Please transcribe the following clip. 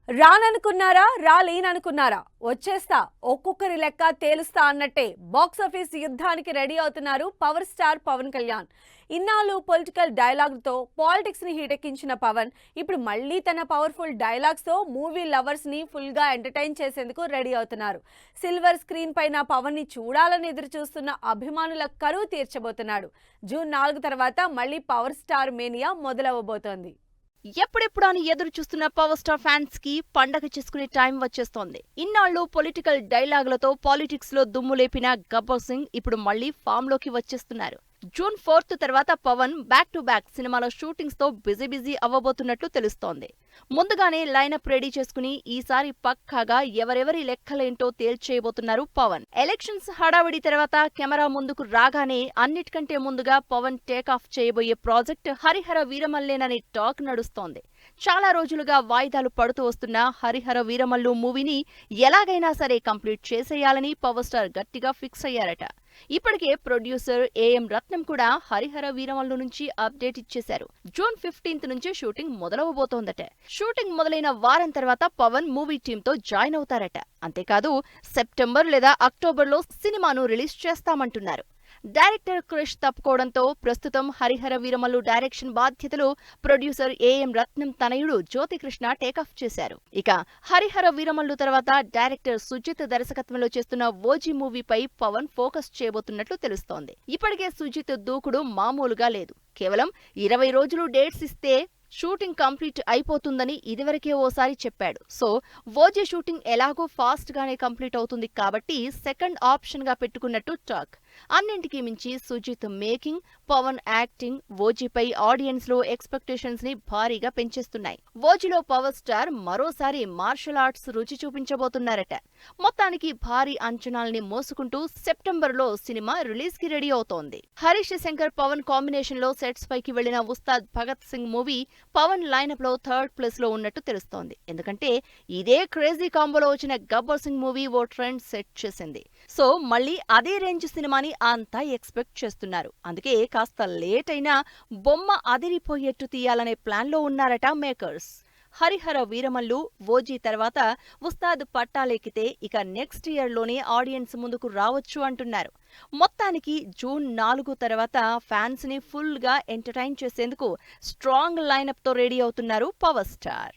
రాననుకున్నారా రాలేననుకున్నారా వచ్చేస్తా ఒక్కొక్కరి లెక్క తేలుస్తా అన్నట్టే బాక్సాఫీస్ యుద్ధానికి రెడీ అవుతున్నారు పవర్ స్టార్ పవన్ కళ్యాణ్. ఇన్నాళ్ళు పొలిటికల్ డైలాగ్తో పాలిటిక్స్ ని హీటెక్కించిన పవన్ ఇప్పుడు మళ్ళీ తన పవర్ఫుల్ డైలాగ్స్ తో మూవీ లవర్స్ ని ఫుల్ గా ఎంటర్టైన్ చేసేందుకు రెడీ అవుతున్నారు. సిల్వర్ స్క్రీన్ పైన పవన్ ని చూడాలని ఎదురు చూస్తున్న అభిమానుల కరువు తీర్చబోతున్నాడు. జూన్ 4 తర్వాత మళ్ళీ పవర్ స్టార్ మేనియా మొదలవబోతోంది. ఎప్పుడెప్పుడు అని ఎదురు చూస్తున్న పవర్ స్టార్ ఫ్యాన్స్ కి పండగ చేసుకునే టైం వచ్చేస్తోంది. ఇన్నాళ్లు పొలిటికల్ డైలాగులతో పాలిటిక్స్ లో దుమ్ము లేపిన గబ్బర్ సింగ్ ఇప్పుడు మళ్లీ ఫామ్ లోకి వచ్చేస్తున్నారు. జూన్ 4 తర్వాత పవన్ బ్యాక్ టు బ్యాక్ సినిమాల షూటింగ్స్ తో బిజీ అవ్వబోతున్నట్లు తెలుస్తోంది. ముందుగానే లైనప్ రెడీ చేసుకుని ఈసారి పక్కాగా ఎవరెవరి లెక్కలేంటో తేల్చేయబోతున్నారు పవన్. ఎలక్షన్స్ హడావిడి తర్వాత కెమెరా ముందుకు రాగానే అన్నిటికంటే ముందుగా పవన్ టేక్ ఆఫ్ చేయబోయే ప్రాజెక్ట్ హరిహర వీరమల్లేనని టాక్ నడుస్తోంది. చాలా రోజులుగా వాయిదాలు పడుతూ వస్తున్న హరిహర వీరమల్లు మూవీని ఎలాగైనా సరే కంప్లీట్ చేసేయాలని పవర్ స్టార్ గట్టిగా ఫిక్స్ అయ్యారట. ఇప్పటికే ప్రొడ్యూసర్ ఏఎం రత్నం కూడా హరిహర వీరమల్లు నుంచి అప్డేట్ ఇచ్చేశారు. జూన్ 15 నుంచి షూటింగ్ మొదలవబోతోందట. షూటింగ్ మొదలైన వారం తర్వాత పవన్ మూవీ టీంతో జాయిన్ అవుతారట. అంతేకాదు సెప్టెంబర్ లేదా అక్టోబర్లో సినిమాను రిలీజ్ చేస్తామంటున్నారు. డైరెక్టర్ క్రిష్ తప్పుకోవడంతో ప్రస్తుతం హరిహర వీరమల్లు డైరెక్షన్ బాధ్యతలు ప్రొడ్యూసర్ ఏఎం రత్నం తనయుడు జ్యోతికృష్ణ టేకాఫ్ చేశారు. ఇక హరిహర వీరమల్లు తర్వాత డైరెక్టర్ సుజిత్ దర్శకత్వంలో చేస్తున్న ఓజీ మూవీపై పవన్ ఫోకస్ చేయబోతున్నట్లు తెలుస్తోంది. ఇప్పటికే సుజిత్ దూకుడు మామూలుగా లేదు. కేవలం 20 రోజులు డేట్స్ ఇస్తే షూటింగ్ కంప్లీట్ అయిపోతుందని ఇదివరకే ఓసారి చెప్పాడు. సో ఓజీ షూటింగ్ ఎలాగో ఫాస్ట్ గానే కంప్లీట్ అవుతుంది కాబట్టి సెకండ్ ఆప్షన్ గా పెట్టుకున్నట్టు టాక్. అన్నింటికీ మించి సుజిత్ మేకింగ్, పవన్ యాక్టింగ్ ఓజీపై ఆడియన్స్ లో ఎక్స్పెక్టేషన్స్ ని భారీగా పెంచేస్తున్నాయి. ఓజీలో పవర్ స్టార్ మరోసారి మార్షల్ ఆర్ట్స్ రుచి చూపించబోతున్నారట. మొత్తానికి భారీ అంచనాల్ని మోసుకుంటూ సెప్టెంబర్ లో సినిమా రిలీజ్ కి రెడీ అవుతోంది. హరీష్ శంకర్ పవన్ కాంబినేషన్ లో సెట్స్ పైకి వెళ్లిన ఉస్తాద్ భగత్ సింగ్ మూవీ పవన్ లైనప్ లో థర్డ్ ప్లేస్ లో ఉన్నట్టు తెలుస్తోంది. ఎందుకంటే ఇదే క్రేజీ కాంబోలో వచ్చిన గబ్బర్ సింగ్ మూవీ ఓ ట్రెండ్ సెట్ చేసింది. సో మళ్ళీ అదే రేంజ్ సినిమాని అంతా ఎక్స్పెక్ట్ చేస్తున్నారు. అందుకే కాస్త లేట్ అయినా బొమ్మ అదిరిపోయేట్టు తీయాలనే ప్లాన్ లో ఉన్నారట మేకర్స్. హరిహర వీరమల్లు ఓజీ తర్వాత ఉస్తాద్ పట్టాలెక్కితే ఇక నెక్స్ట్ ఇయర్ లోనే ఆడియన్స్ ముందుకు రావచ్చు అంటున్నారు. మొత్తానికి జూన్ 4 తర్వాత ఫ్యాన్స్ ని ఫుల్ గా ఎంటర్టైన్ చేసేందుకు స్ట్రాంగ్ లైనప్ తో రెడీ అవుతున్నారు పవర్ స్టార్.